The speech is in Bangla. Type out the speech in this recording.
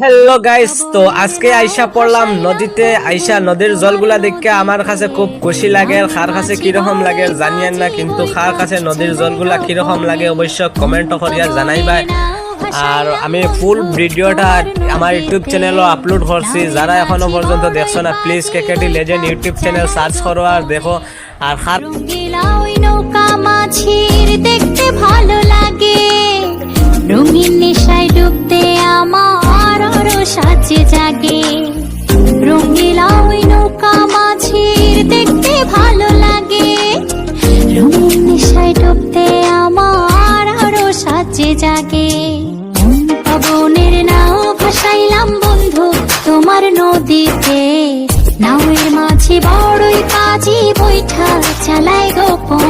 হ্যালো গাইস, তো আজকে আইসা পড়লাম নদীতে। আইসা নদীর জলগুলা দেখে আমার কাছে খুব খুশি লাগে। কার কাছে কিরকম লাগে জানিয়েন না, কিন্তু কার কাছে নদীর জলগুলা কিরকম লাগে অবশ্য কমেন্ট করিয়া জানাইবা। আর আমি ফুল ভিডিওটা আমার ইউটিউব চ্যানেলও আপলোড করছি। যারা এখনো পর্যন্ত দেখছো না, please KKT legend YouTube channel search করো আর দেখো। আর নৌকা মাছের দেখতে ভালো লাগে, রঙিন নেশায় ডুবতে আমার আরো সাজে জাগে। রঙিলা ওই নৌকা মাছের দেখতে ভালো লাগে, রঙিন নেশায় ডুবতে আমার আরো সাজে জাগে। পবনের নাও ভাসাইলাম বন্ধু তোমার নদীতে, নাওয়ের মাঝে বড়ই কাজী বৈঠা চালাই গোপন